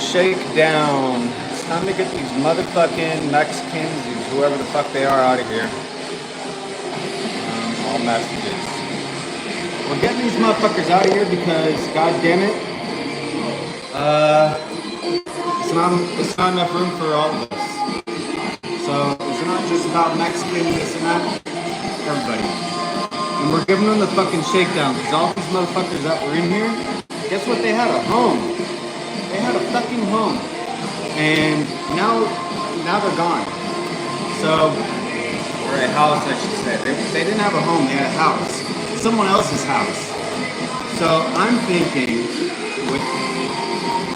shakedown. It's time to get these motherfucking Mexicans, these whoever the fuck they are, out of here. All messages. We're getting these motherfuckers out of here because, god damn it, it's not enough room for all of us. So it's not just about Mexicans, this and that, everybody. And we're giving them the fucking shakedown because all these motherfuckers that were in here, guess what? They had a home. They had a fucking home. And now they're gone. So, or a house, I should say. They didn't have a home, they had a house. Someone else's house. So I'm thinking,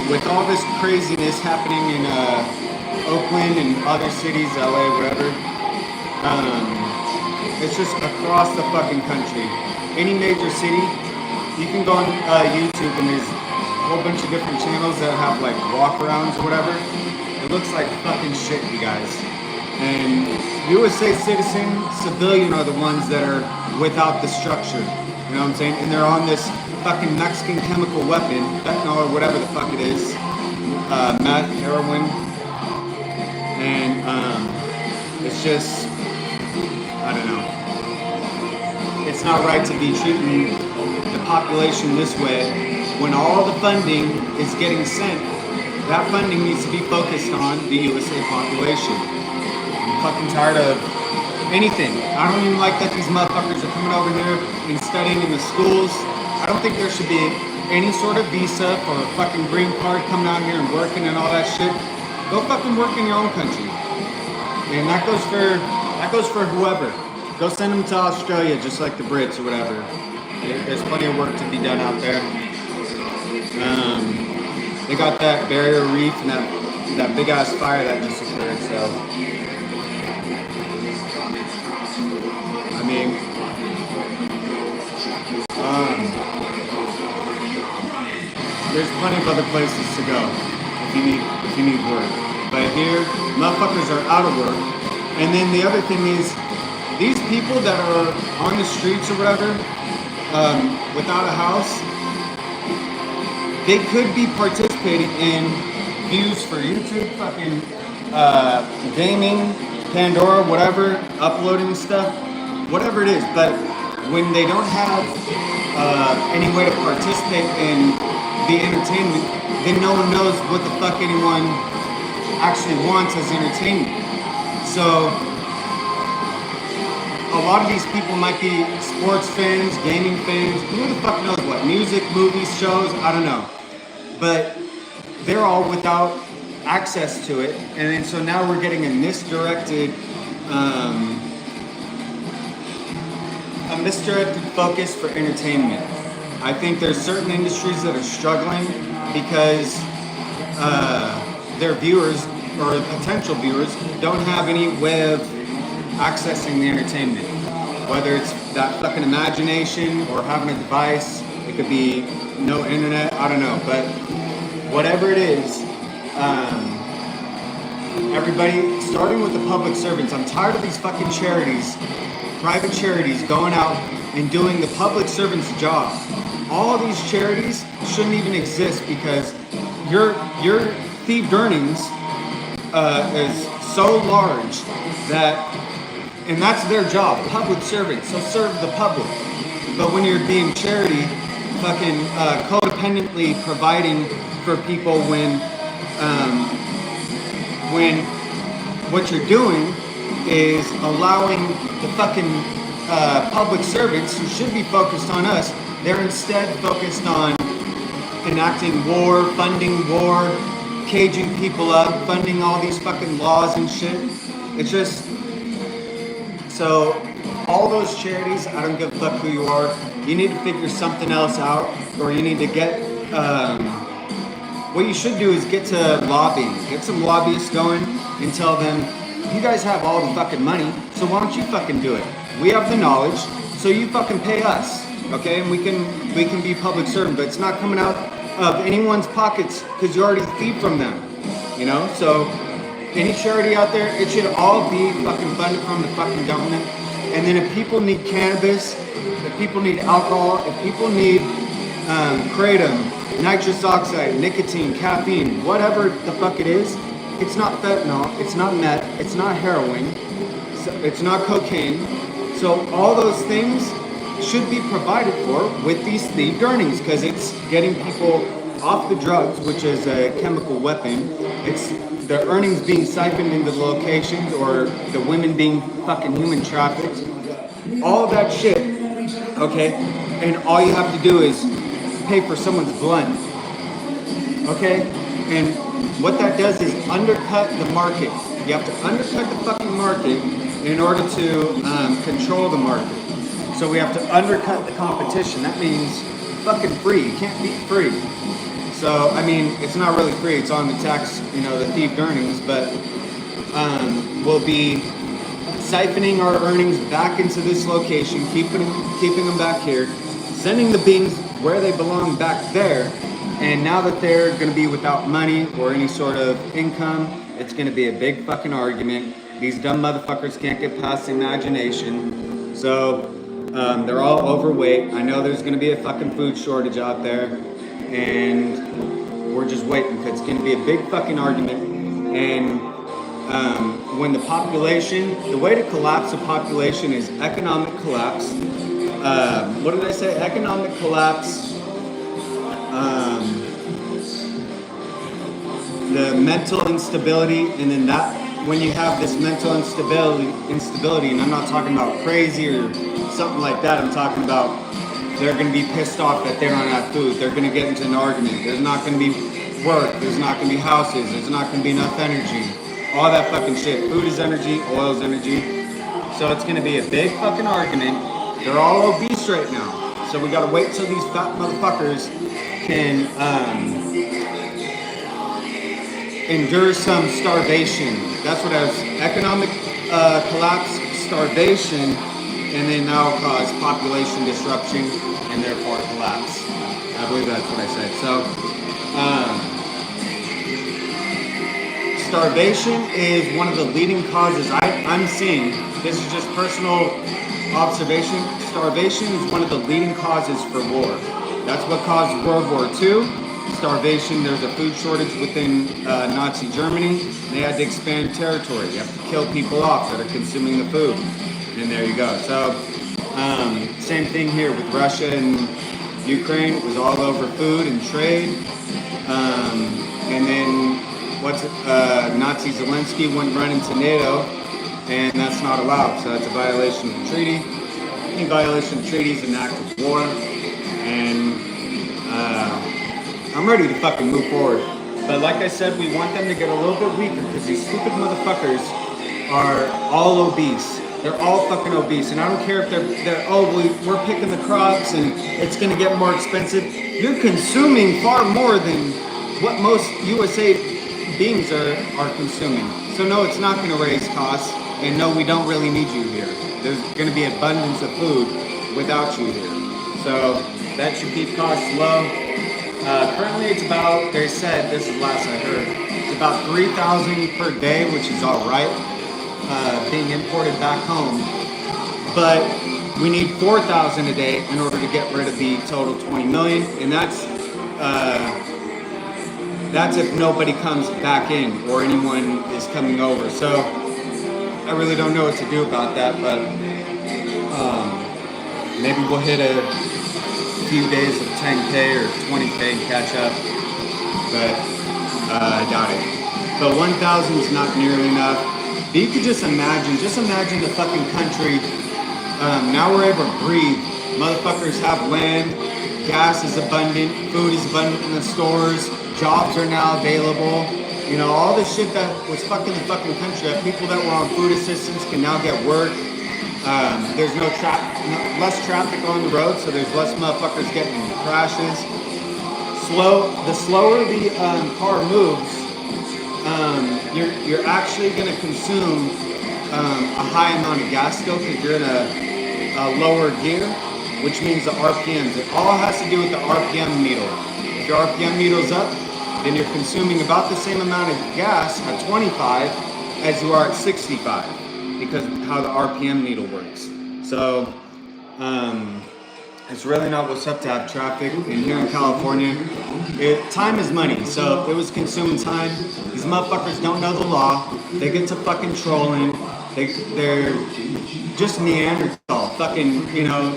with all this craziness happening in Oakland and other cities, LA, whatever, it's just across the fucking country. Any major city, you can go on YouTube and there's a whole bunch of different channels that have like walkarounds or whatever. It looks like fucking shit, you guys. And USA citizen, civilian are the ones that are without the structure. You know what I'm saying? And they're on this fucking Mexican chemical weapon, fentanyl or whatever the fuck it is, meth, heroin, and it's just, I don't know. It's not right to be treating the population this way when all the funding is getting sent. That funding needs to be focused on the USA population. I'm fucking tired of anything. I don't even like that these motherfuckers are coming over here and studying in the schools. I don't think there should be any sort of visa or a fucking green card coming out here and working and all that shit. Go fucking work in your own country. And that goes for whoever. Go send them to Australia just like the Brits or whatever. There's plenty of work to be done out there. They got that barrier reef and that big ass fire that just occurred, so I mean there's plenty of other places to go if you need work. But here, motherfuckers are out of work. And then the other thing is, these people that are on the streets or whatever, without a house, they could be participating in views for YouTube, fucking gaming, Pandora, whatever, uploading stuff, whatever it is. But when they don't have any way to participate in the entertainment, then no one knows what the fuck anyone actually wants as entertainment. So a lot of these people might be sports fans, gaming fans, who the fuck knows what, music, movies, shows, I don't know. But they're all without access to it. And then so now we're getting a misdirected focus for entertainment. I think there's certain industries that are struggling because their viewers or potential viewers don't have any way of accessing the entertainment. Whether it's that fucking imagination or having a device, it could be no internet, I don't know. But whatever it is, everybody, starting with the public servants, I'm tired of these fucking charities, private charities going out and doing the public servant's job. All these charities shouldn't even exist because your thieved earnings is so large that, and that's their job, public servants, so serve the public. But when you're being charity, fucking codependently providing for people when what you're doing is allowing the fucking public servants who should be focused on us, they're instead focused on enacting war, funding war, caging people up, funding all these fucking laws and shit. It's just, so all those charities, I don't give a fuck who you are, you need to figure something else out, or you need to get, what you should do is get to lobbying, get some lobbyists going and tell them, you guys have all the fucking money, so why don't you fucking do it? We have the knowledge, so you fucking pay us, okay? And we can be public servant, but it's not coming out of anyone's pockets because you already thieved from them, you know? So any charity out there, it should all be fucking funded from the fucking government. And then if people need cannabis, if people need alcohol, if people need kratom, nitrous oxide, nicotine, caffeine, whatever the fuck it is. It's not fentanyl, it's not meth, it's not heroin, it's not cocaine. So all those things should be provided for with these thieved earnings, because it's getting people off the drugs, which is a chemical weapon. It's the earnings being siphoned into the locations, or the women being fucking human trafficked. All that shit, okay? And all you have to do is pay for someone's blunt, okay? And what that does is undercut the market. You have to undercut the fucking market in order to control the market. So we have to undercut the competition. That means fucking free. You can't beat free. So, I mean, it's not really free. It's on the tax, the thieved earnings, but we'll be siphoning our earnings back into this location, keeping them back here, sending the beings where they belong back there. And now that they're going to be without money or any sort of income, it's going to be a big fucking argument. These dumb motherfuckers can't get past imagination. So they're all overweight. I know there's going to be a fucking food shortage out there. And we're just waiting, because it's going to be a big fucking argument. And when the way to collapse a population is economic collapse. What did I say? Economic collapse. The mental instability, and then when you have this mental instability, and I'm not talking about crazy or something like that, I'm talking about they're going to be pissed off that they don't have food, they're going to get into an argument, there's not going to be work, there's not going to be houses, there's not going to be enough energy, all that fucking shit. Food is energy, oil is energy, so it's going to be a big fucking argument. They're all obese right now, so we got to wait till these fat motherfuckers can endure some starvation. That's what I was, economic collapse, starvation, and then that'll cause population disruption and therefore collapse. I believe that's what I said. So, starvation is one of the leading causes I'm seeing. This is just personal observation. Starvation is one of the leading causes for war. That's what caused World War II. Starvation. There's a food shortage within Nazi Germany. They had to expand territory. You have to kill people off that are consuming the food. And there you go. So, same thing here with Russia and Ukraine. It was all over food and trade. And then Nazi Zelensky went running to NATO, and that's not allowed. So that's a violation of the treaty. Any violation of the treaty is an act of war. And I'm ready to fucking move forward. But like I said, we want them to get a little bit weaker, because these stupid motherfuckers are all obese. They're all fucking obese. And I don't care if we're picking the crops and it's gonna get more expensive. You're consuming far more than what most USA beings are consuming. So no, it's not gonna raise costs. And no, we don't really need you here. There's gonna be abundance of food without you here. So that should keep costs low. Currently it's about, they said, this is last I heard, it's about 3,000 per day, which is all right, being imported back home. But we need 4,000 a day in order to get rid of the total 20 million. And that's if nobody comes back in or anyone is coming over. So I really don't know what to do about that, but maybe we'll hit a few days of 10K or 20K and catch up, but I doubt it. But 1,000 is not nearly enough. But you could just imagine the fucking country. Now we're able to breathe. Motherfuckers have land, gas is abundant, food is abundant in the stores, jobs are now available. All this shit that was fucking the fucking country up. People that were on food assistance can now get work. There's less traffic on the road, so there's less motherfuckers getting into crashes. The slower the car moves, you're actually going to consume a high amount of gas still, because you're in a lower gear, which means the RPMs. It all has to do with the RPM needle. If your RPM needle's up, then you're consuming about the same amount of gas at 25 as you are at 65, because of how the RPM needle works. So It's really not what's up to have traffic. And here in California, time is money. So it was consuming time. These motherfuckers don't know the law. They get to fucking trolling. They're just Neanderthal. Fucking, you know,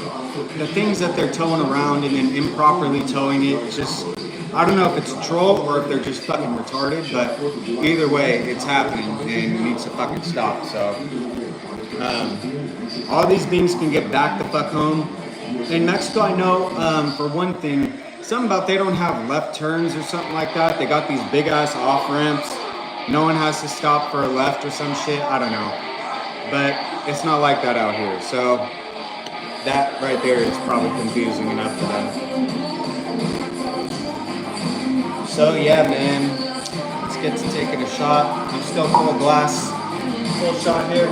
the things that they're towing around and then improperly towing it. It's just, I don't know if it's a troll or if they're just fucking retarded. But either way, it's happening and it needs to fucking stop. So all these beings can get back the fuck home. In Mexico, I know, for one thing, something about they don't have left turns or something like that. They got these big ass off ramps. No one has to stop for a left or some shit. I don't know. But it's not like that out here. So that right there is probably confusing enough for them. So yeah, man. Let's get to taking a shot. I'm still full glass. Full shot here.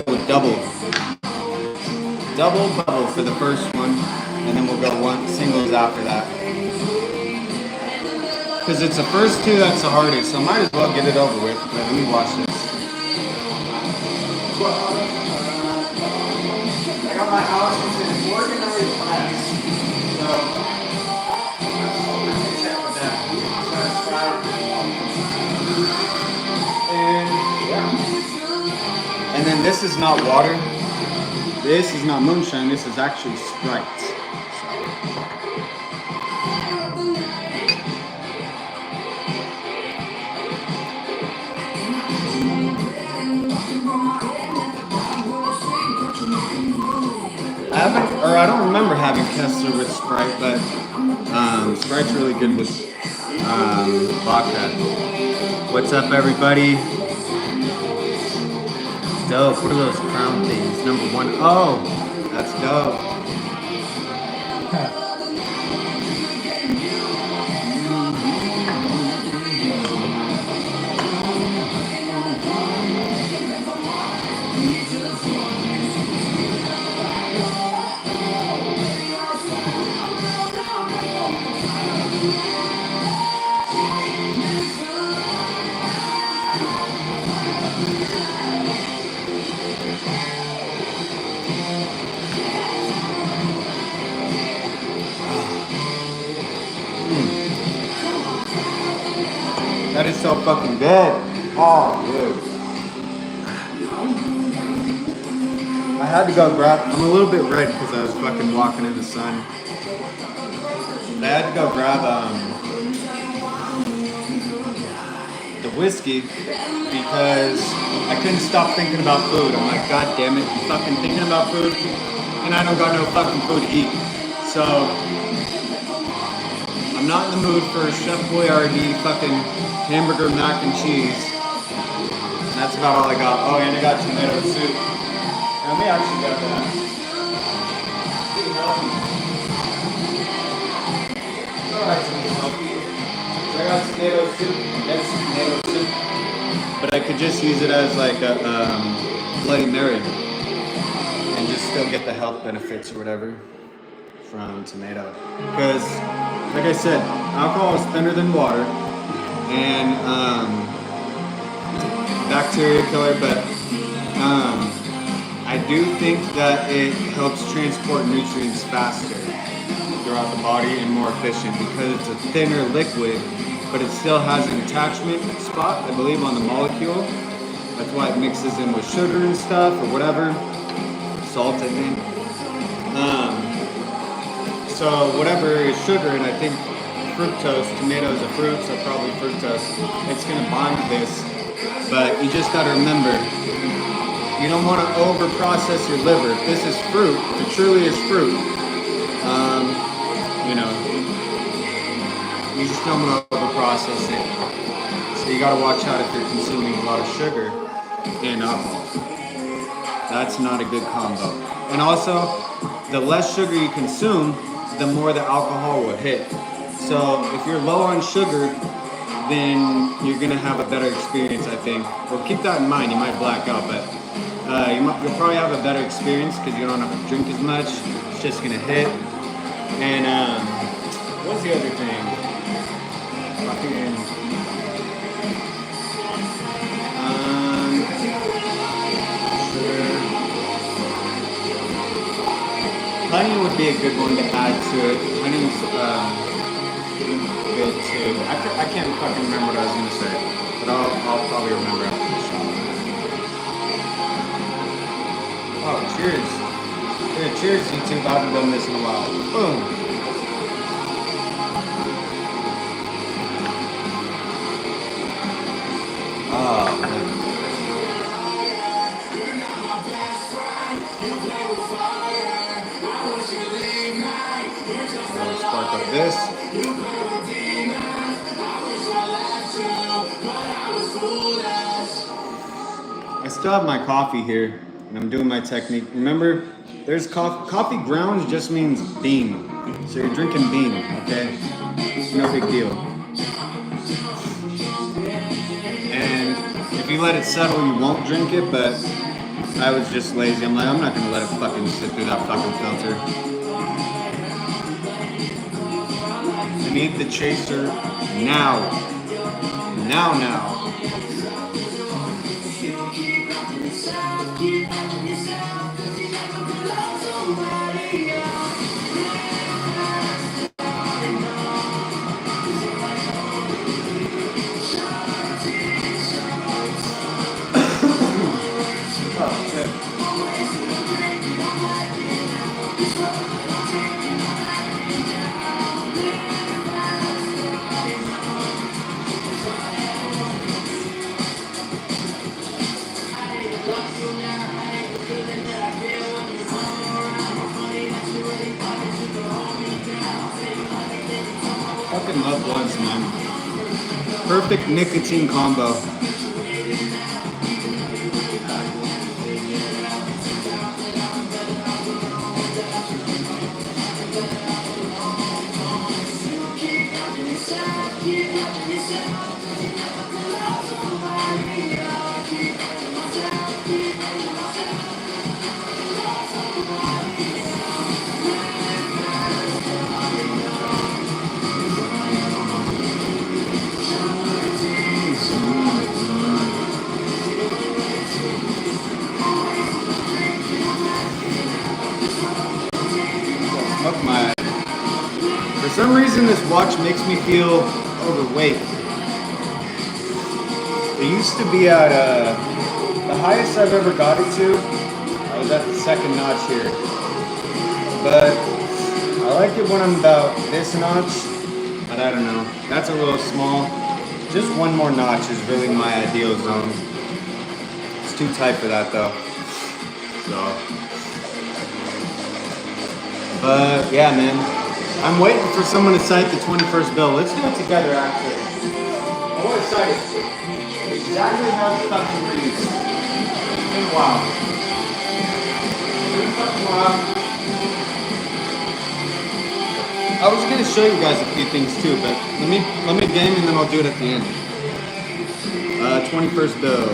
With double bubble for the first one, and then we'll go one singles after that. Because it's the first two that's the hardest, so I might as well get it over with. Let me watch this. I got my house, it's an organized mess. So let's check with that. And yeah. And then this is not water. This is not moonshine. This is actually Sprite. I don't remember having Kessler with Sprite, but Sprite's really good with vodka. What's up, everybody? Dope. What are those crown things? Number one. Oh, that's dope. That is so fucking good. Oh, dude. I had to go grab. I'm a little bit red because I was fucking walking in the sun. I had to go grab the whiskey because I couldn't stop thinking about food. I'm like, God damn it, I'm fucking thinking about food, and I don't got no fucking food to eat. So I'm not in the mood for Chef Boyardee fucking hamburger mac and cheese. And that's about all I got. Oh, and I got tomato soup. And we actually got that. Alright, so I got tomato soup. That's tomato soup. But I could just use it as like a Bloody Mary. And just still get the health benefits or whatever from tomato. Because, like I said, alcohol is thinner than water. And bacteria killer, but I do think that it helps transport nutrients faster throughout the body and more efficient because it's a thinner liquid, but it still has an attachment spot, I believe, on the molecule. That's why it mixes in with sugar and stuff or whatever, salt, I think. So whatever is sugar, and I think fructose, tomato is a fruit, so probably fructose, it's going to bond to this. But you just got to remember, you don't want to over-process your liver. If this is fruit, if it truly is fruit, you know, you just don't want to over-process it. So you got to watch out if you're consuming a lot of sugar and alcohol. That's not a good combo. And also, the less sugar you consume, the more the alcohol will hit. So if you're low on sugar, then you're gonna have a better experience, I think. Well, keep that in mind. You might black out, but you'll probably have a better experience because you don't have to drink as much. It's just gonna hit. And what's the other thing? would be a good one to add to it. Honey's good too. I can't fucking remember what I was gonna say, but I'll probably remember after the show. Oh, cheers! Yeah, cheers, YouTube. I haven't done this in a while. Boom. Oh man. I'll spark up this. I still have my coffee here, and I'm doing my technique. Remember, there's coffee grounds just means bean. So you're drinking bean, okay? No big deal. And if you let it settle, you won't drink it, but I was just lazy. I'm like, I'm not gonna let it fucking sit through that fucking filter. I need the chaser now. Now. Fucking love blunts, man. Perfect nicotine combo. Fuck my. For some reason, this watch makes me feel overweight. It used to be at the highest I've ever got it to. I was at the second notch here, but I like it when I'm about this notch. But I don't know. That's a little small. Just one more notch is really my ideal zone. It's too tight for that though. So. But yeah, man, I'm waiting for someone to cite the 21st bill. Let's do it together, actually. I want to cite it exactly how it fucking reads. It's been a while. I was gonna show you guys a few things too, but let me game and then I'll do it at the end. 21st bill.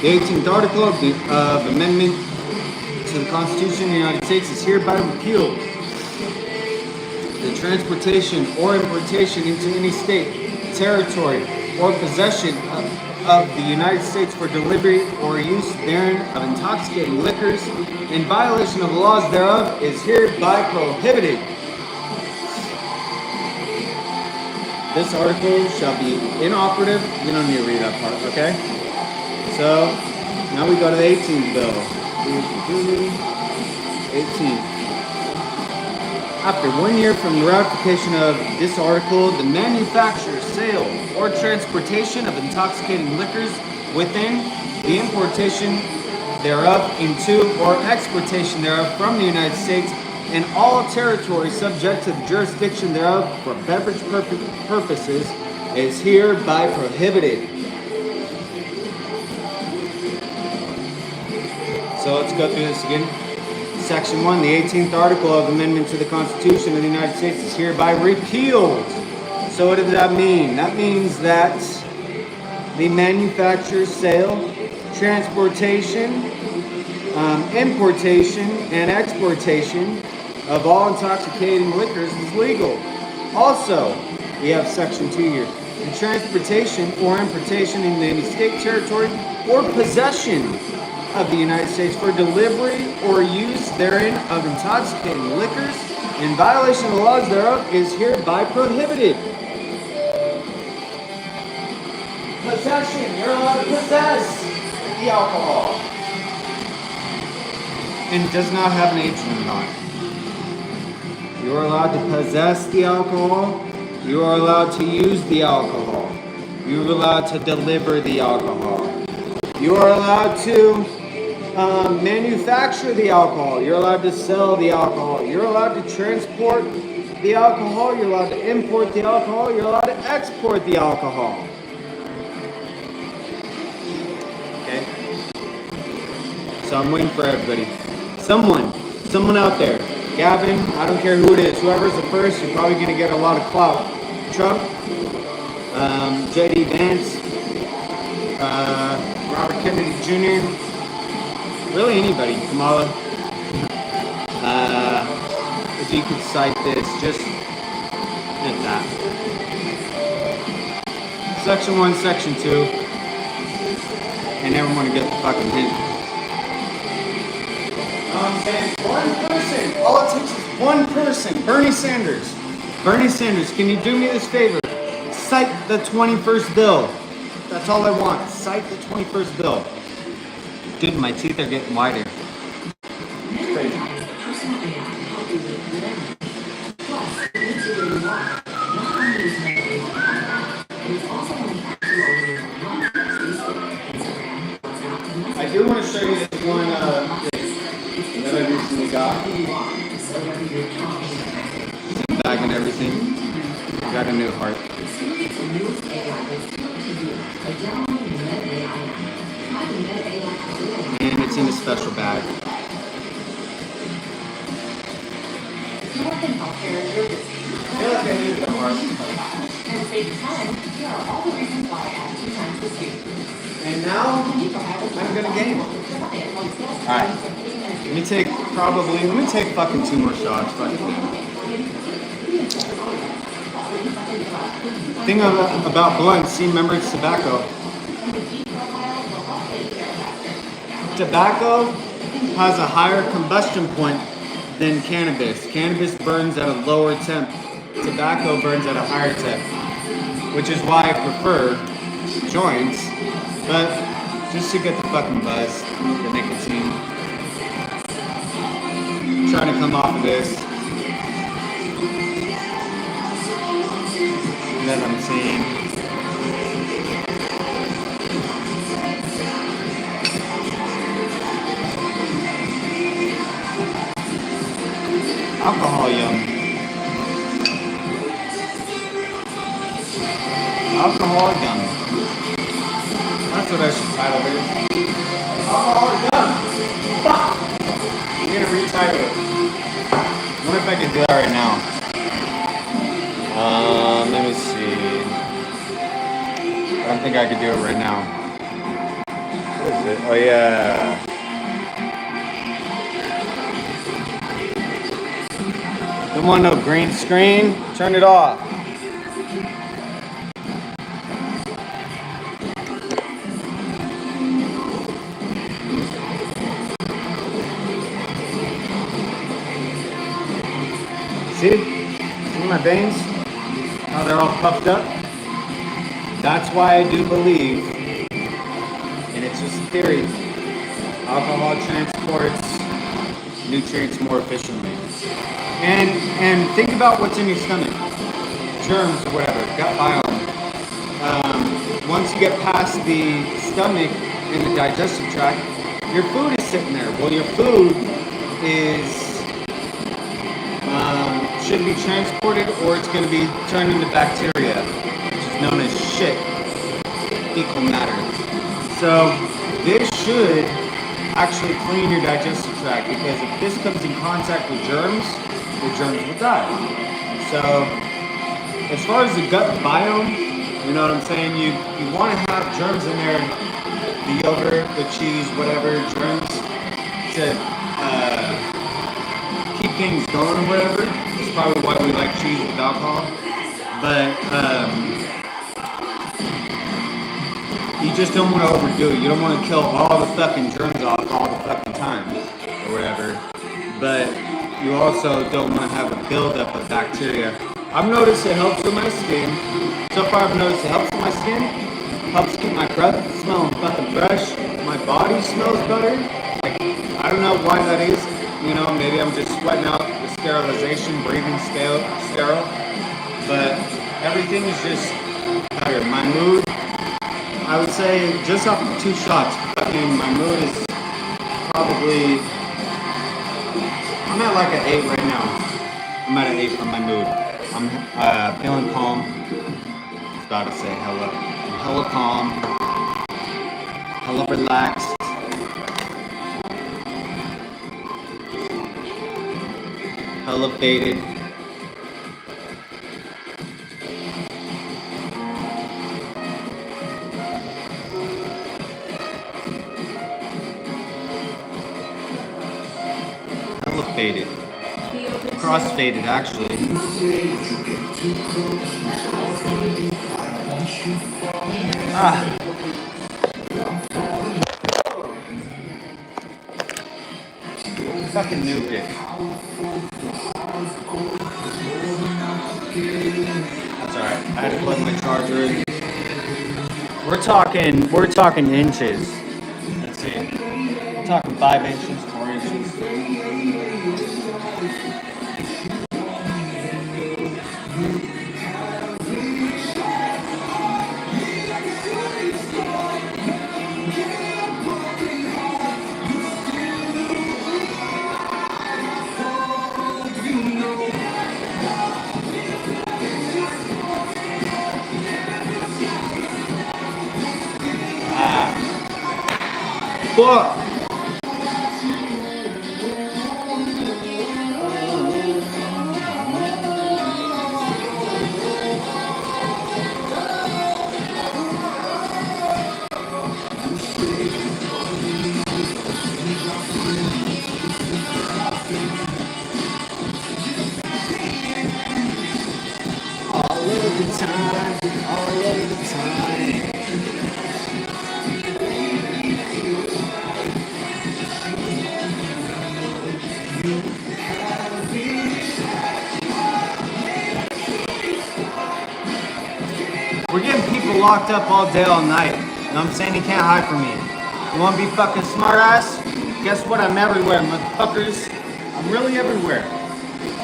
The 18th article of the amendment to the Constitution of the United States is hereby repealed. The transportation or importation into any state, territory, or possession of the United States for delivery or use therein of intoxicating liquors in violation of the laws thereof is hereby prohibited. This article shall be inoperative. You don't need to read that part, okay? So, now we go to the 18th bill. 18th. After 1 year from the ratification of this article, the manufacture, sale, or transportation of intoxicating liquors within, the importation thereof into, or exportation thereof from the United States and all territories subject to the jurisdiction thereof for beverage purposes is hereby prohibited. So let's go through this again. Section 1, the 18th article of amendment to the Constitution of the United States is hereby repealed. So what does that mean? That means that the manufacture, sale, transportation, importation, and exportation of all intoxicating liquors is legal. Also, we have Section 2 here. The transportation or importation in any state, territory, or possession of the United States for delivery or use therein of intoxicating liquors in violation of the laws thereof is hereby prohibited. Possession, you're allowed to possess the alcohol. And it does not have an age limit on it. You are allowed to possess the alcohol. You are allowed to use the alcohol. You are allowed to deliver the alcohol. You are allowed to manufacture the alcohol. You're allowed to sell the alcohol. You're allowed to transport the alcohol. You're allowed to import the alcohol. You're allowed to export the alcohol. Okay? So I'm waiting for everybody. Someone out there. Gavin, I don't care who it is. Whoever's the first, you're probably going to get a lot of clout. Trump, J.D. Vance, Robert Kennedy Jr., really anybody, Kamala. If you could cite this, just that. Section 1, Section 2, and everyone to get the fucking hint. I'm saying one person, all it takes is one person, Bernie Sanders. Bernie Sanders, can you do me this favor? Cite the 21st bill. That's all I want. Cite the 21st bill. Dude, my teeth are getting wider. It's crazy. I do want to show you this one that I recently got. Bag and everything. Got a new heart. And it's in a special bag. I feel like I needed the heart. And now I'm gonna game. Alright. Let me take fucking 2 more shots. Fuck it. Thing about blunts, see, remember it's tobacco. Tobacco has a higher combustion point than cannabis. Cannabis burns at a lower temp. Tobacco burns at a higher temp, which is why I prefer joints, but just to get the fucking buzz, the nicotine. I'm trying to come off of this. That I'm seeing. Alcohol yum. Alcohol yum. That's what I should title it. Alcohol yum. Fuck! I'm gonna retitle it. I wonder if I can do that right now. Let me see. I don't think I could do it right now. What is it? Oh, yeah. Don't want no green screen? Turn it off. See? See my veins? How they're all puffed up? That's why I do believe, and it's just a theory, alcohol transports nutrients more efficiently. And think about what's in your stomach. Germs or whatever, gut biome. Once you get past the stomach and the digestive tract, your food is sitting there. Well, your food should be transported, or it's going to be turned into bacteria, which is known as shit, fecal matter. So this should actually clean your digestive tract, because if this comes in contact with germs, the germs will die. So as far as the gut biome, you know what I'm saying, you want to have germs in there, the yogurt, the cheese, whatever, germs to keep things going or whatever. It's probably why we like cheese with alcohol. But You just don't want to overdo it. You don't want to kill all the fucking germs off all the fucking time or whatever. But you also don't want to have a buildup of bacteria. I've noticed it helps with my skin. So far I've noticed it helps with my skin. Helps keep my breath smelling fucking fresh. My body smells better. Like, I don't know why that is. You know, maybe I'm just sweating out the sterilization, breathing sterile. But everything is just better. My mood, I would say, just off of 2 shots, fucking my mood is probably, I'm at like an 8 right now. I'm at an 8 for my mood. I'm feeling calm. I was about to say hella. I'm hella calm. Hella relaxed. Hella faded. Hella faded. Cross-faded, actually. Ah. Fucking nuked it. That's alright. I had to plug my charger in. We're talking inches. Let's see. We're talking 5 inches, 4 inches. Fuck! All of the time, all of the time. We're getting people locked up all day, all night. You know what I'm saying? You can't hide from me. You wanna be fucking smart ass? Guess what? I'm everywhere, motherfuckers. I'm really everywhere.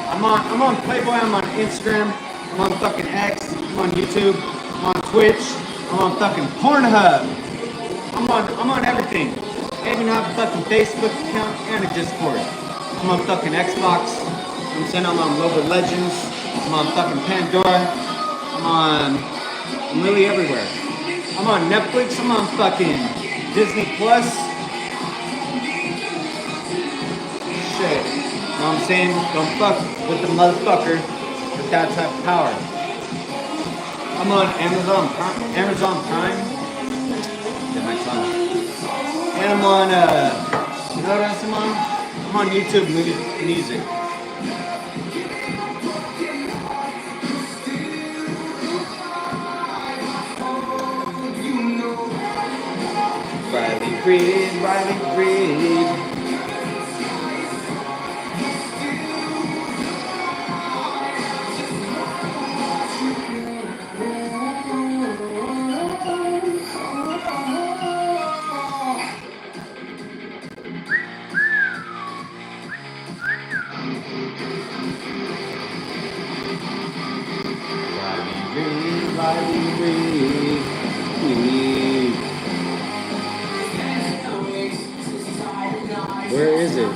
I'm on Playboy, I'm on Instagram, I'm on fucking X, I'm on YouTube, I'm on Twitch, I'm on fucking Pornhub. I'm on everything. I even have a fucking Facebook account and a Discord. I'm on fucking Xbox. I'm saying I'm on Mobile Legends. I'm on fucking Pandora. I'm really everywhere. I'm on Netflix. I'm on fucking Disney Plus. Shit. You know what I'm saying? Don't fuck with the motherfucker with that type of power. I'm on Amazon Prime. Get my tongue. And I'm on, you know what else I'm on? I'm on YouTube Music. Riley Reid. Where is it?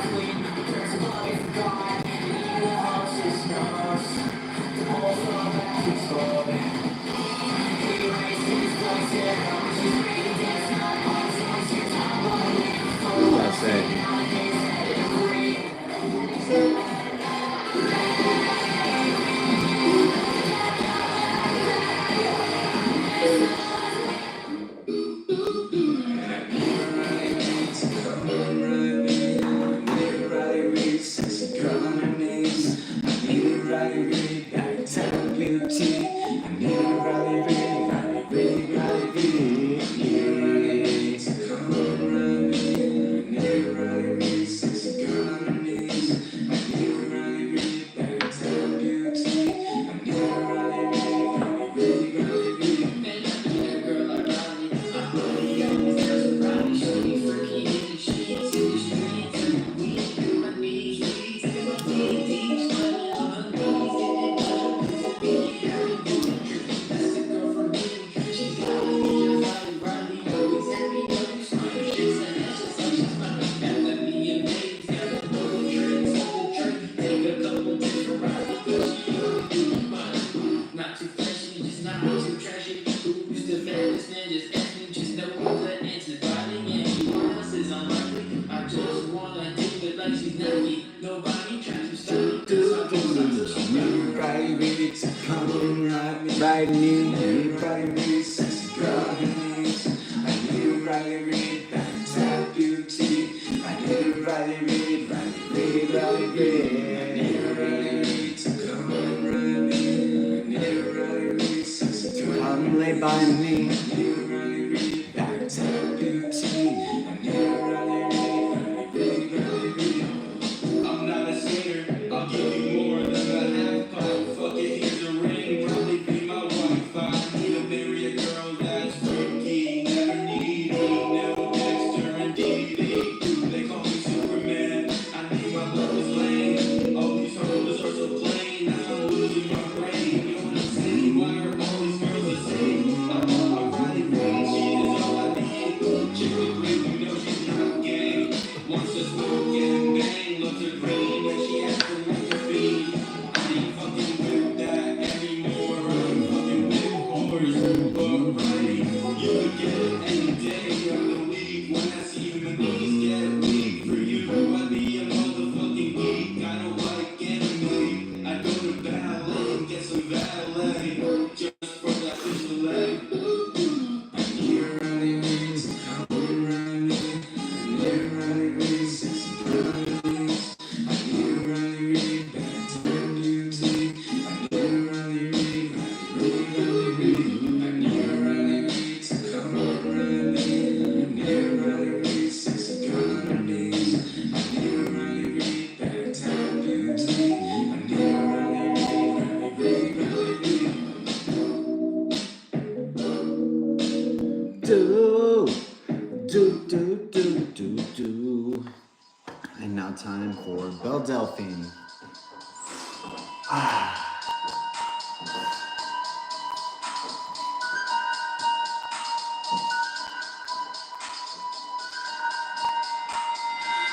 What did I say? Right me, right me, sexy girl, I knew right read that tap beauty. I knew right read, right read, right read. I knew right read to come and right me. I knew right read, sexy girl, come lay by me. I knew right read that tap beauty. I knew right read, right read, right read. I'm not a skater, I'll give you more than a half pipe. Fuck it, here's a ring, probably be my wife. I need to marry a girl that's freaky, never needy, no Dexter and DD. They call me Superman, I need my love lane. All these hoes are so plain, I'm losing my brain. You wanna see why are all these girls the same? I'm riding round, she is all I need. Chick with green, you know she's not gay. Wants to smoke and bang, loves her green, and she has to make a fiend. I ain't fucking with that anymore. I'm fucking with whores, but right, you could get it any day of the week. When I see you, my knees get weak. For you, I'd be a motherfucking geek. I don't like anime. I go to ballet and get some valet just for that fish leg. And you're running me, so come running me. And you're running me, sexy running. And you're running me, back to the beauty. And you're running me, running me. And you're running me, so come running me. And you're running me, sexy running. And you're running me, back to the beauty. And you're running me, running me. Do, do. And now time for Belle Delphine.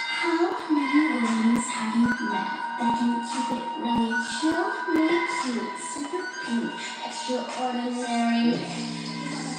How many women have you met that can keep it really chill, really cute, super pink, extraordinary?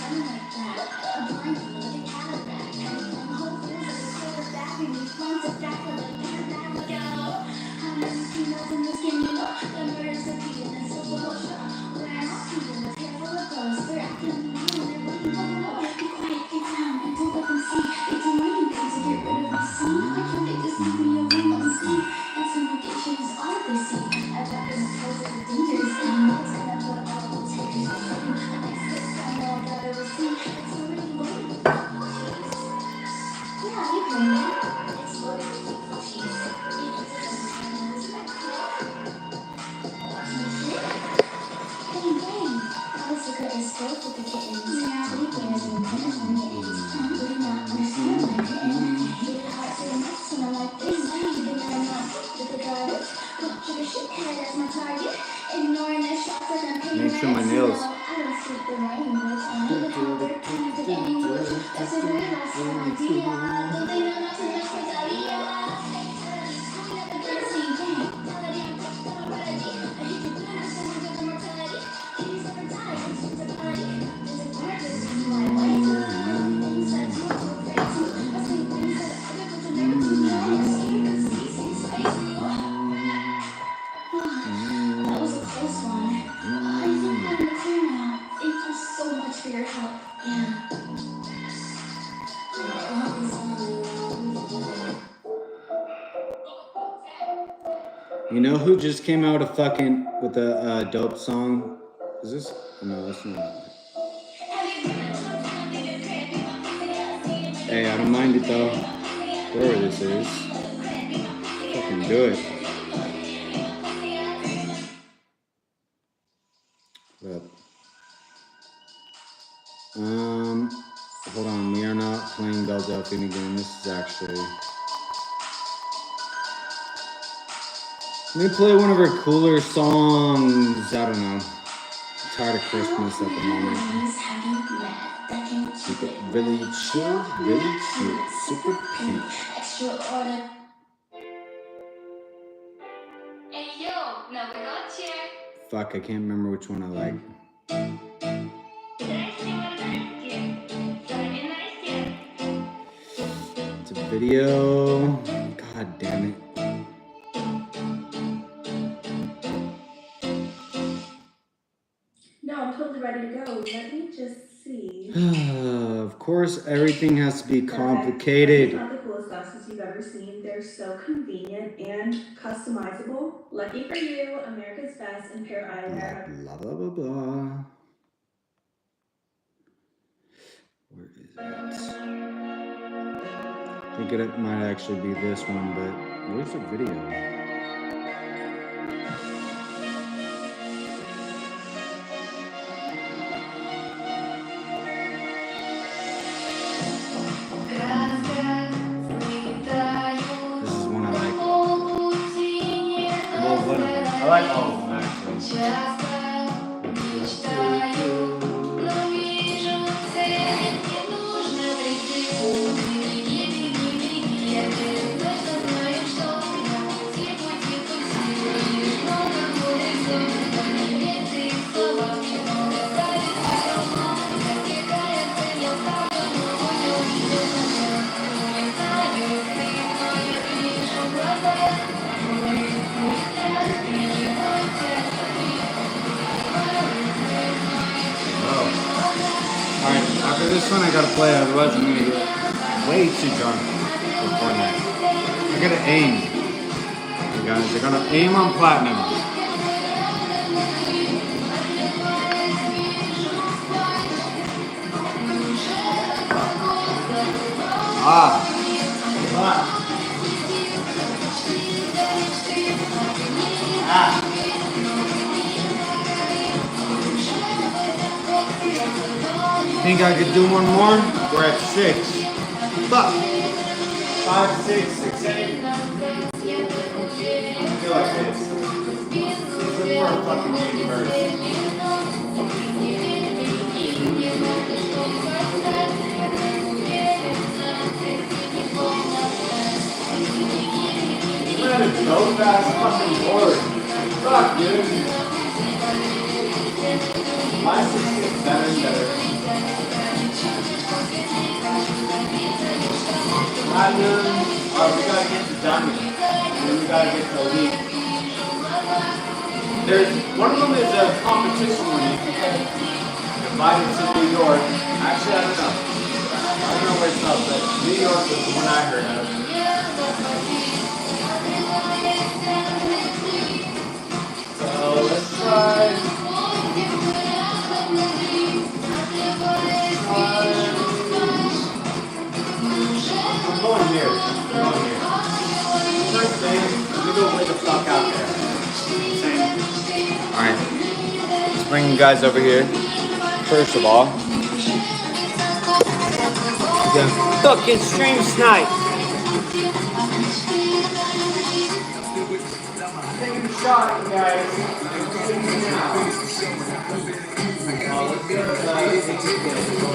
I'm like that, a blind with a cataract, and whole foods are so adapting these months of back with a panoramic out. How many females in this game, you know, the murders of people and so emotional. Wearing all people with hair full of clothes, they're acting mean and they're really low. Be quiet, get down, and don't let them see. They do anything to get rid of the scene. Why can't they just leave me alone unseen? And some addiction is all they see. I've got them exposed to the dangers, and I know it's gonna put all the takers to shame. The next kiss I know I gotta receive. It's already loaded. Yeah, you heard me. It's loaded with people cheese. Even if it doesn't have no respect. Watching the shit? Hey, dang. How the secret is filled with the kittens. Yeah. Teddy bears and mittens and mittens. Do you not understand my kitten? Hit it hard to the nuts when I'm like this. Even though I'm not with the drivers. Picture the shithead as my target. Ignoring their shots like I'm paying Make sure my rent. nails. No, I don't speak the language. I live with how they're painted in English. That's a real awesome idea. Don't they know not to mess with Dalia? Coming up against me, dang. Melody, I'm ready. I hit the blues and I got the mortality. Babies never die, it's just a party. There's a gorgeous white light. Inside to a crazy. I say things that other people never do. That was a close one. I think I'm clear now. Thank you so much for your help. Yeah. You know who just came out a fucking with a dope song? Is this? No, that's not. Hey, I don't mind it though. Whatever this is. Fucking do it. What up? Hold on. We are not playing Belle Delphine again. This is actually. Let me play one of her cooler songs. I don't know. I'm tired of Christmas at the moment. Keep it really chill, really cute, super pink. Extraordinary. Hey yo, noche. Fuck, I can't remember which one I like. It's a video. God damn it. totally ready to go. Let me just see. Of course, everything has to be complicated. Not the coolest glasses you've ever seen. They're so convenient and customizable. Lucky for you, America's Best and Pair Eyewear. Blah, blah, blah, blah, blah. Where is it? I think it might actually be this one, but where's the video? This is one I like. Well, one of them. I like all of them actually. After this one, I gotta play, otherwise I'm gonna get way too drunk for Fortnite. I gotta aim. You guys, I gotta aim on platinum. Think I could do one more? We're at 6. Fuck. 5, 6, 6, 8. I feel like this. Look for a fucking game first. Look at a dope ass fucking board. Fuck, dude. My 6 gets better and better. Platinum, we gotta get to diamond, and then we gotta get to elite. There's one of them is a competition one. You can get invited to New York. Actually, I don't know. I don't know where it's up, but New York was the one I heard of. So let's try. I'm going here. First thing, let me go way the fuck out there. Alright. Let's bring you guys over here. First of all. The fucking stream snipe. Taking a shot, you guys. Let's go.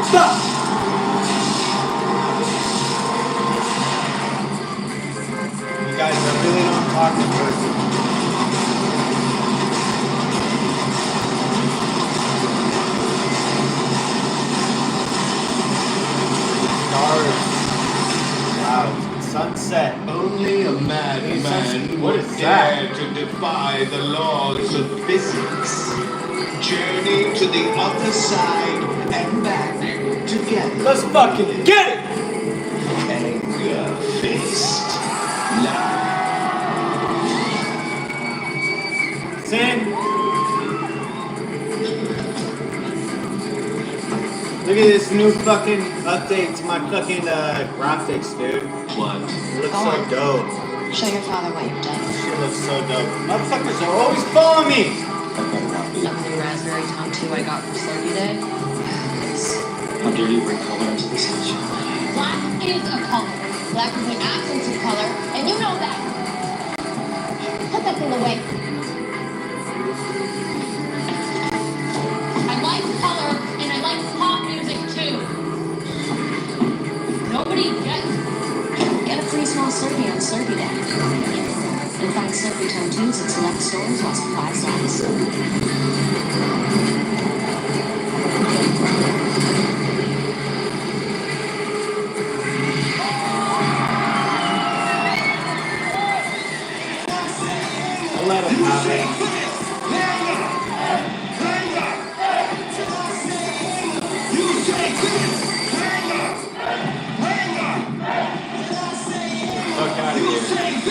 Stop! You guys, I really don't talk in person. Stars, clouds, sunset. Only a madman What would is dare that? to defy the laws of physics. Journey to the other side and back together. Let's fucking get it! Anger fist. Sam? Look at this new fucking update to my fucking graphics, dude. What? It looks so dope. Show your father what you've done. Shit looks so dope. Motherfuckers are always following me! Lovely raspberry Tom 2 I got from Slurpee Day. How dare you bring color into this house? Black is a color. Black is an absence of color, and you know that. Put that thing away. I like color, and I like pop music too. Nobody gets storms lost 5 lives. I'll let him have it. Fuck out of here.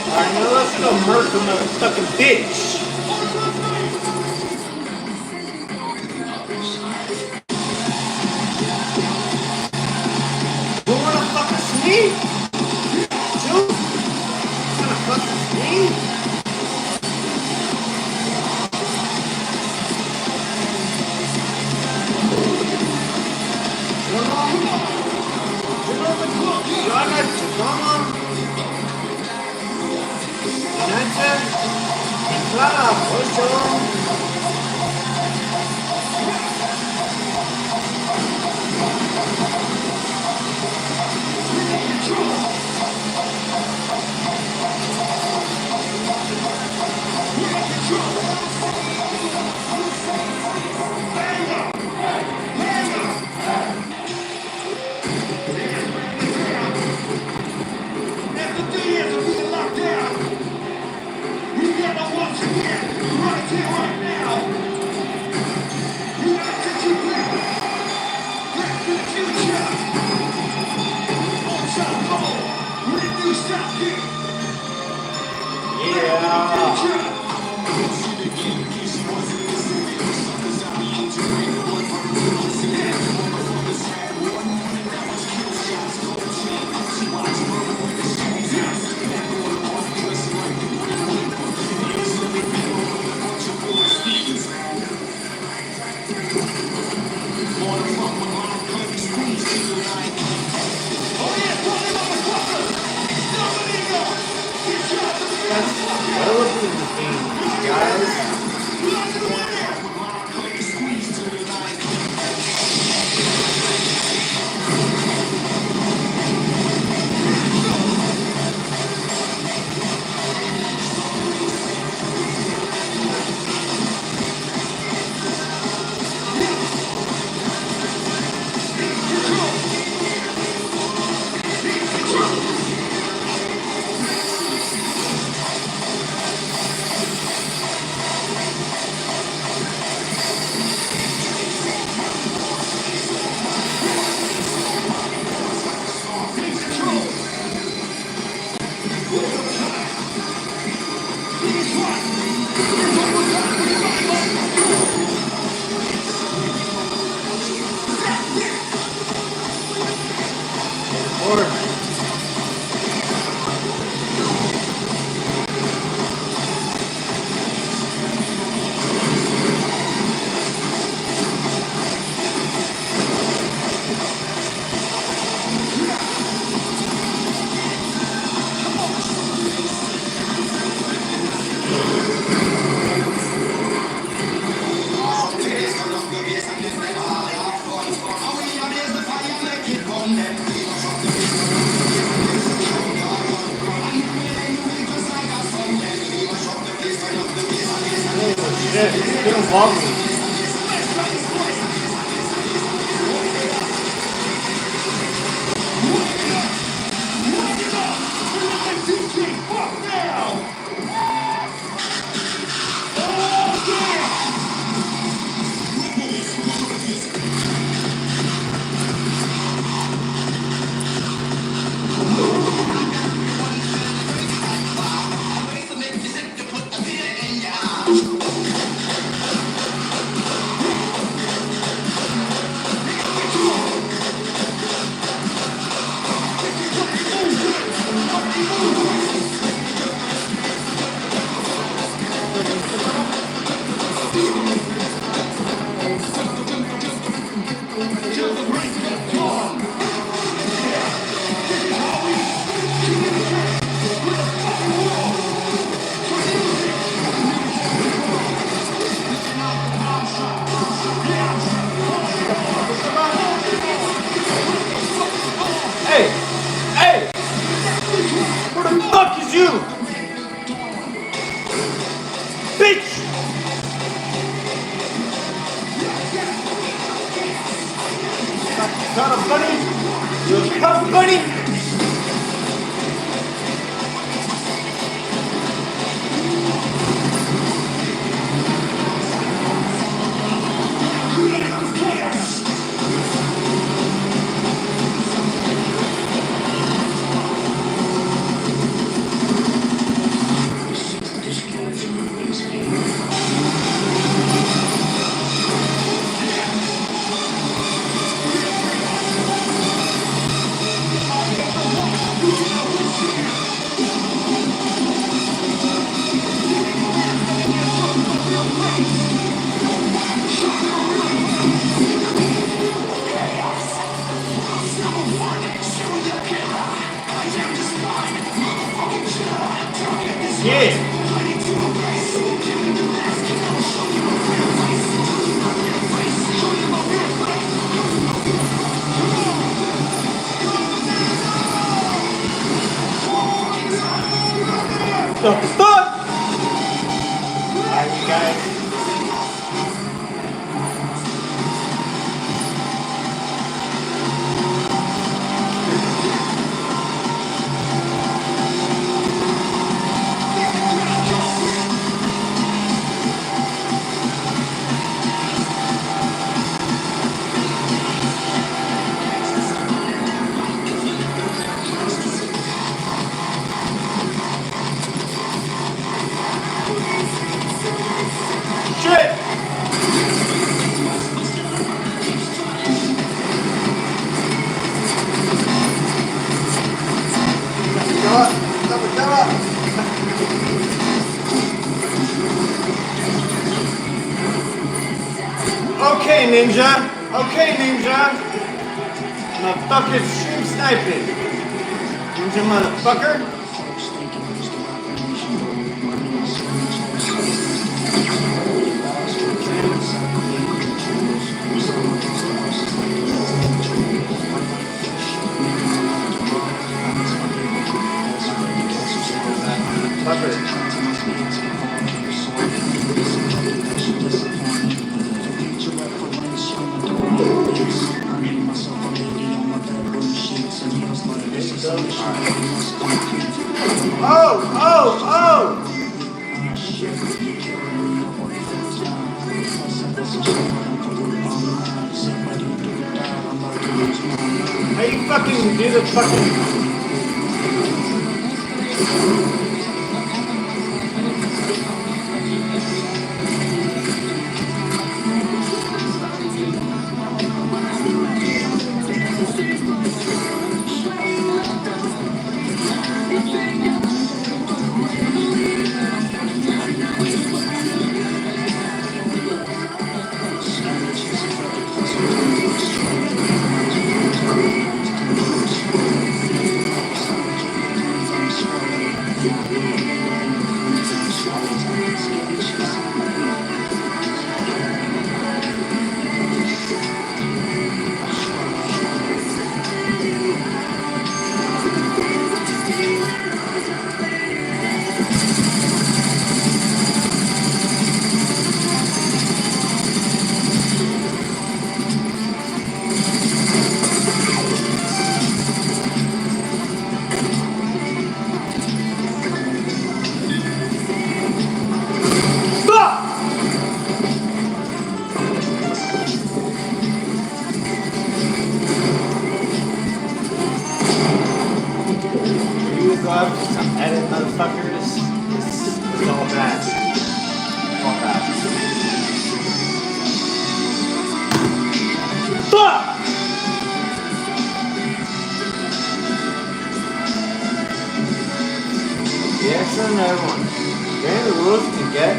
Alright, now let's go murk the motherfucking bitch. You wanna fucking sneak? You wanna fucking sneak? Shit, get him bubbly. you! Bitch! Son of bunny! You cunt bunny! Yeah! The fuck? Alright, you guys. Shit! Okay, ninja. Okay, ninja. Motherfucker, stream sniping. Ninja motherfucker. Oh! How you fucking do the fucking... Edit motherfuckers. It's all bad. All bad. Fuck! The extra and everyone. There are the rules to get.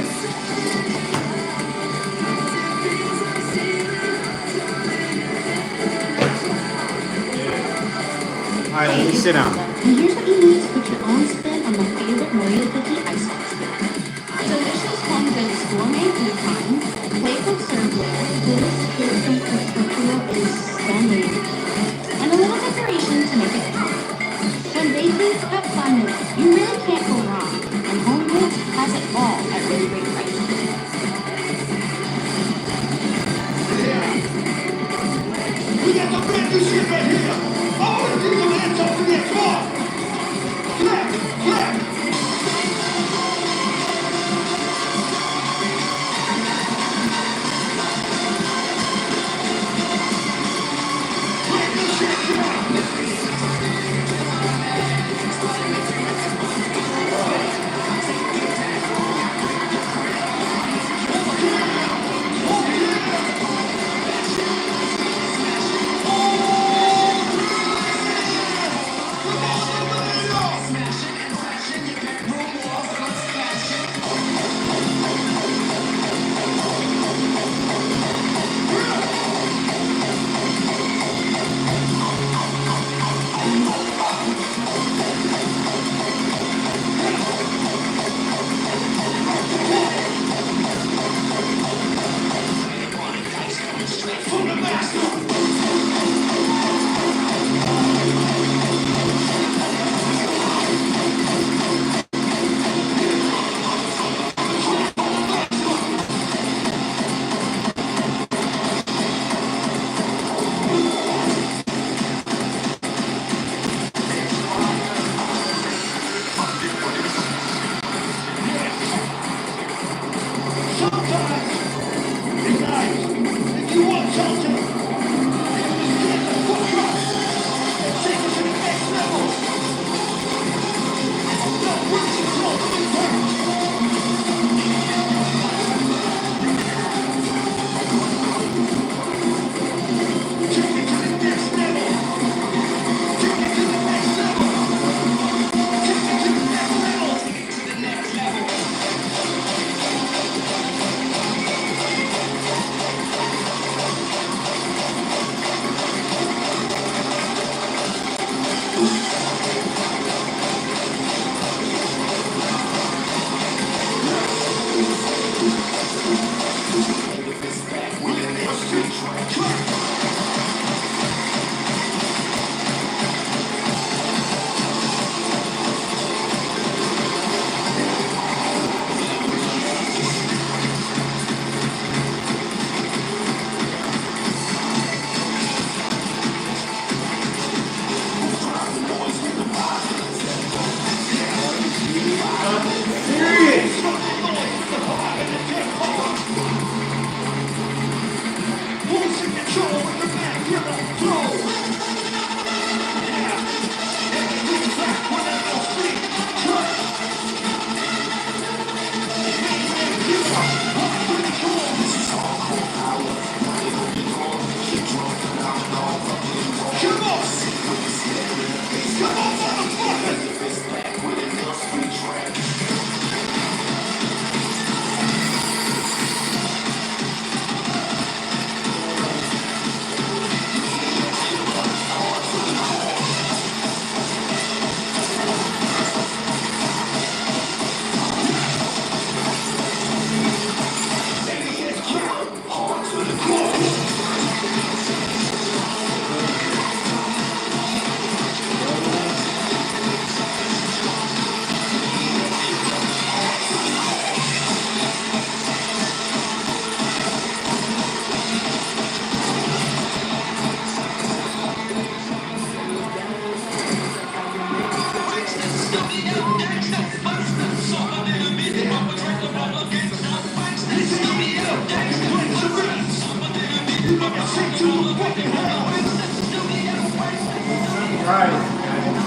Alright, let me sit down. And here's what you need to put your own spin on my favorite Mario cookie ice cream. Delicious home-baked gourmet pecan, playful serveware, this custom cookie is stunning. And a little decoration to make it pop. When baking, have fun with it. You really can't go surprised, guys.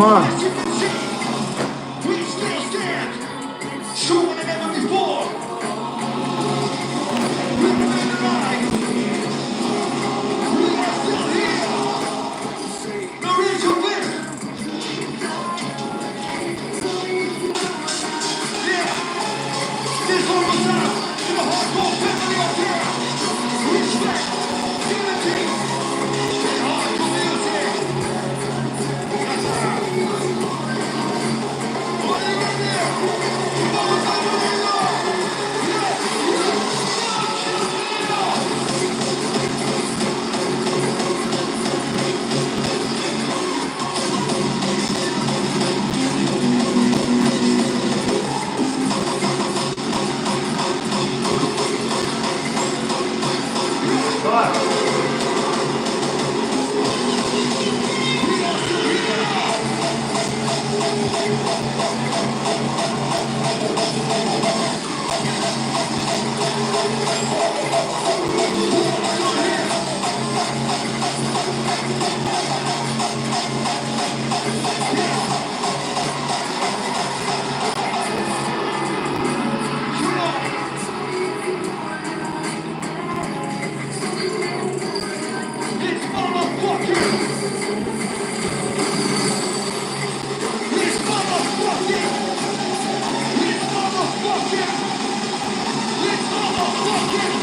Come on. As you can see, we still stand stronger than ever before. We remain alive. We are still here. There is a winner. Yeah, this one was out to the hardcore family up here. Respect, unity, and hardcore music. Yes, sir. What are you gonna do? What was I gonna do? Fuck. It's motherfucking. It's motherfucking. It's motherfucking. It's motherfucking.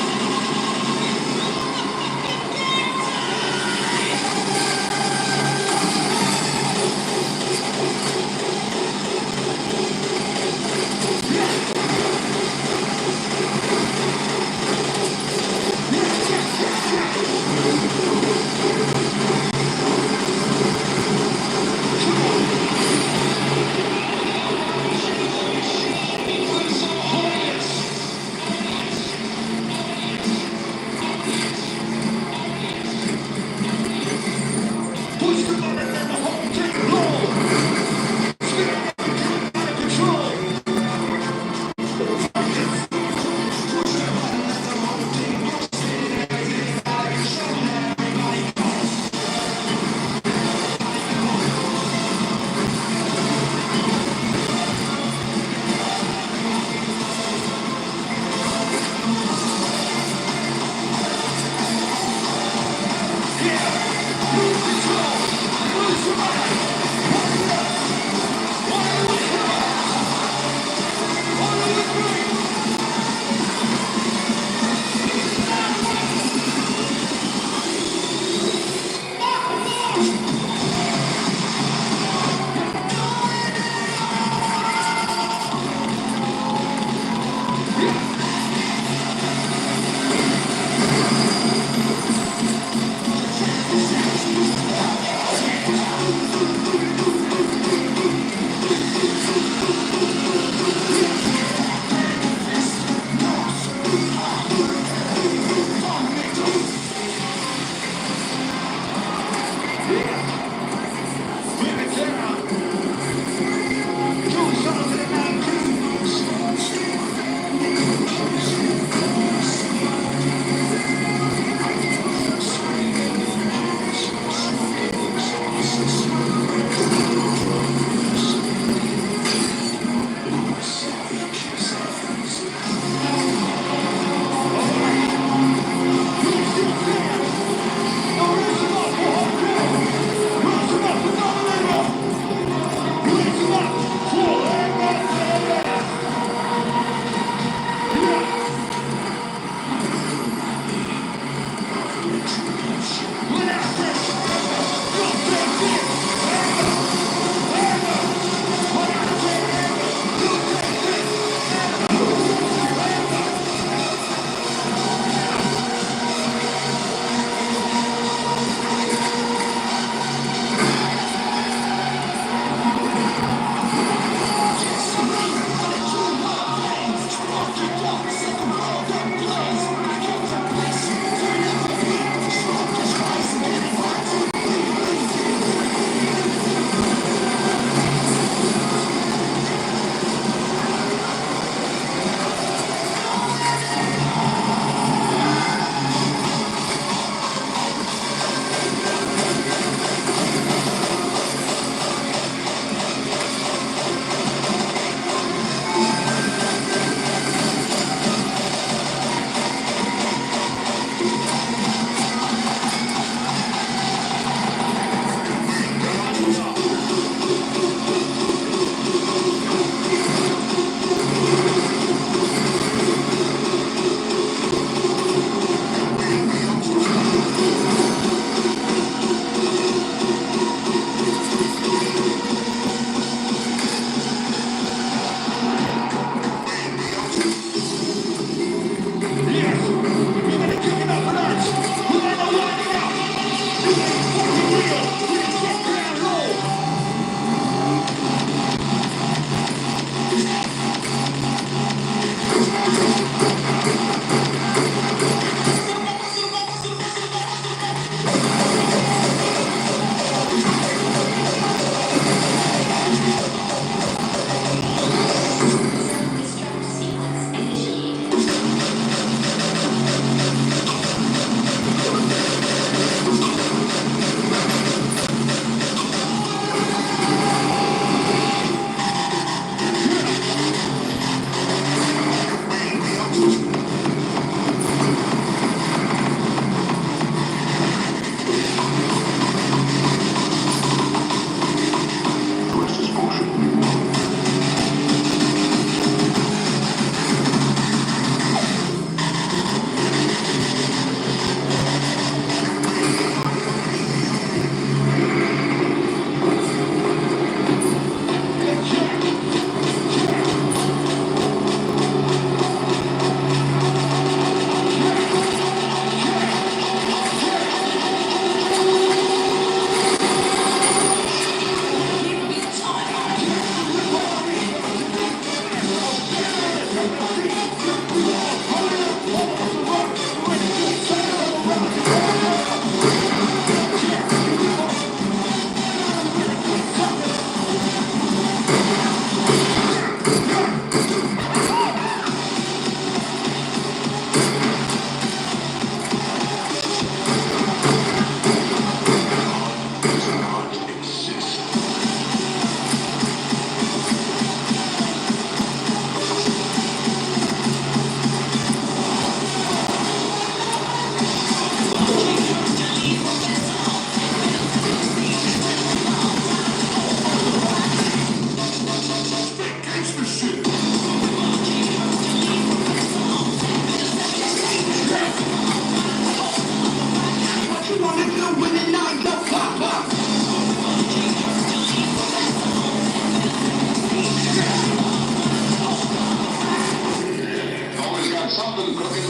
something cooking.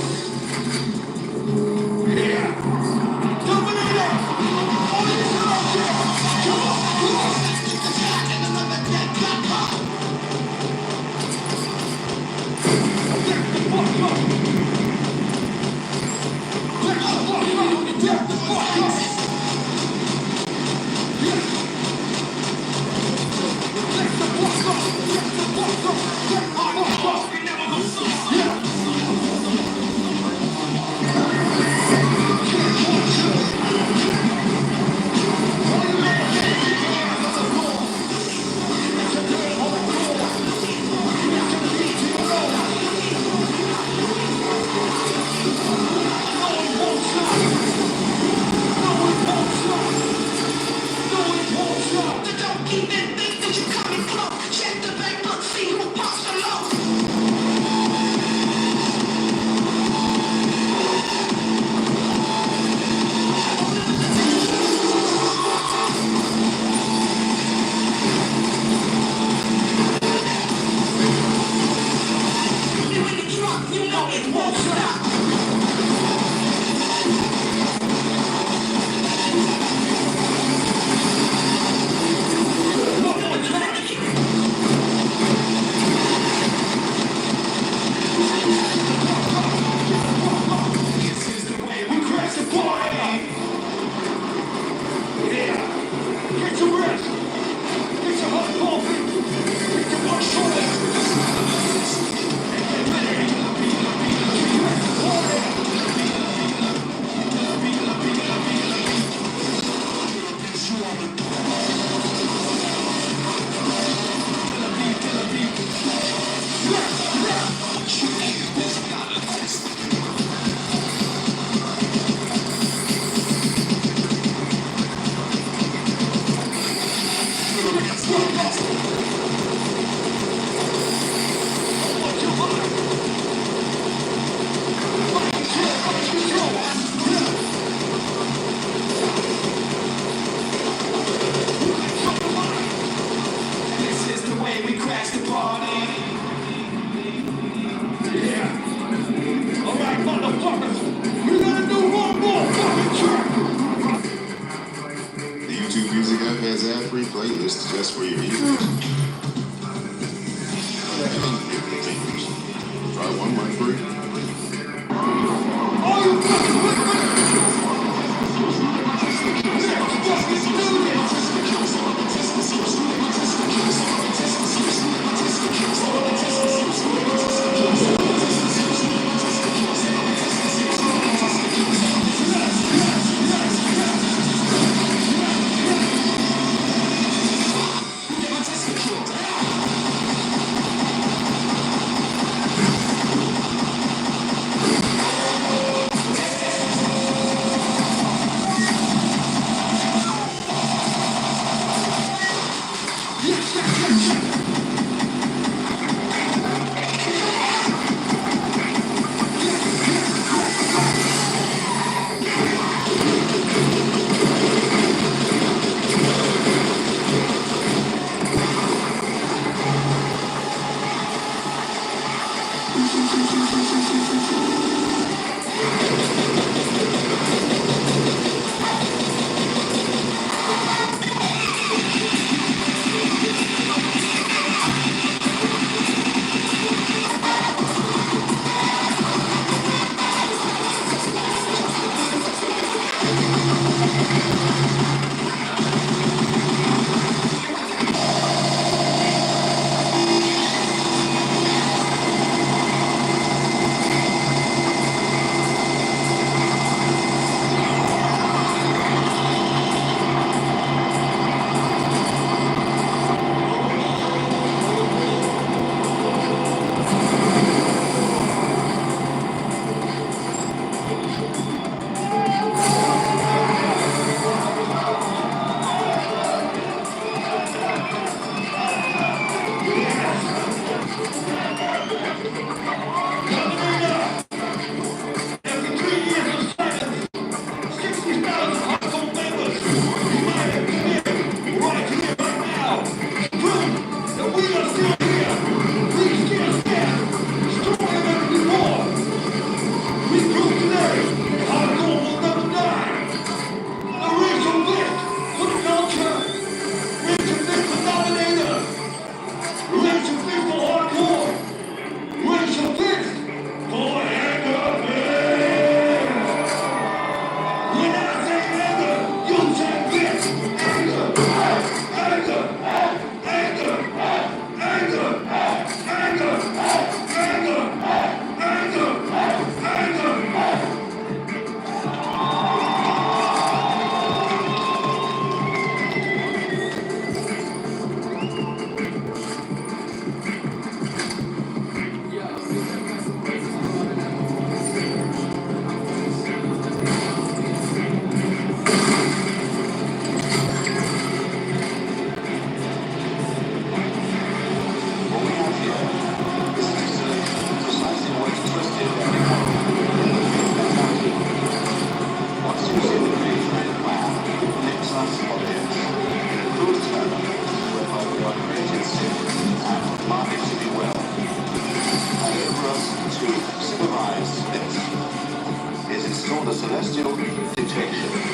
Yeah. Dominator! All these out there! Come on, come on! Get the fuck up! Get the fuck up! Get the fuck up! Get the fuck up! Get the fuck up! Get the fuck up! Yeah! Free playlist just for your ears. Try 1 month free. the celestial detection.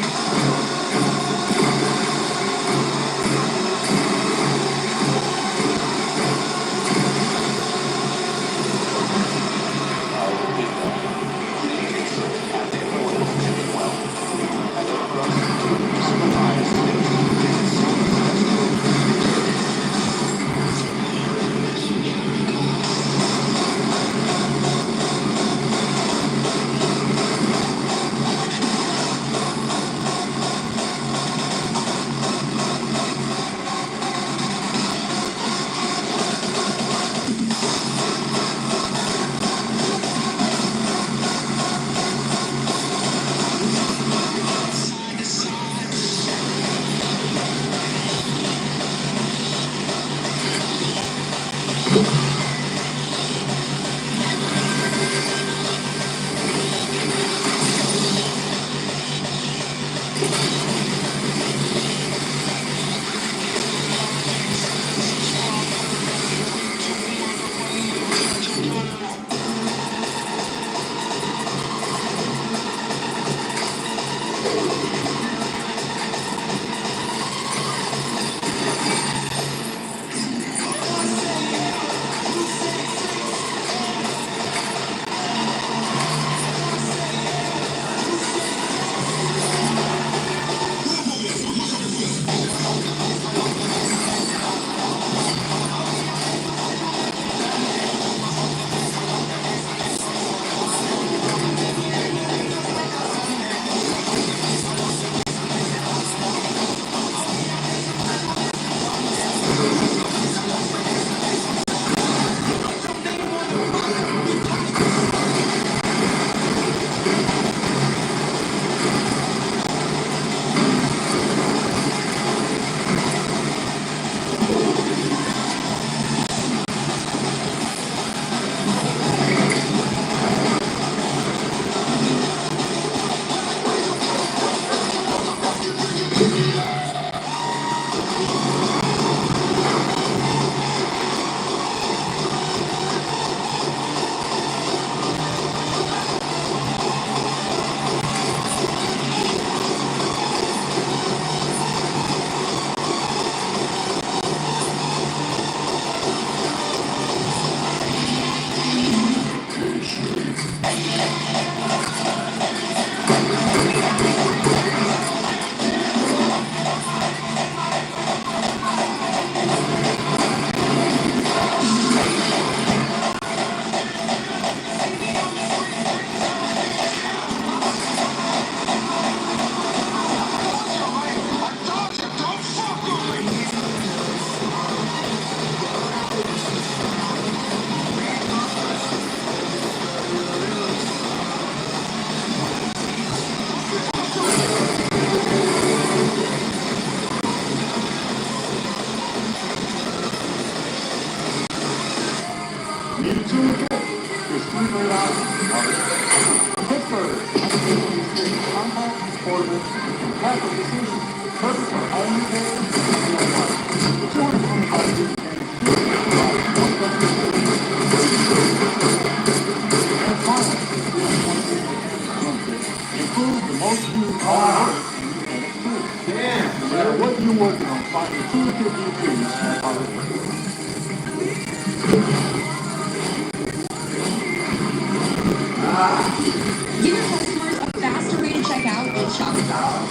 Give your customers a faster way to check out with Shopify.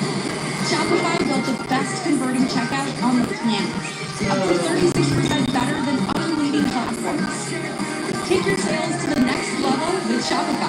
Shopify built the best converting checkout on the planet, up to 36% better than other leading platforms. Take your sales to the next level with Shopify.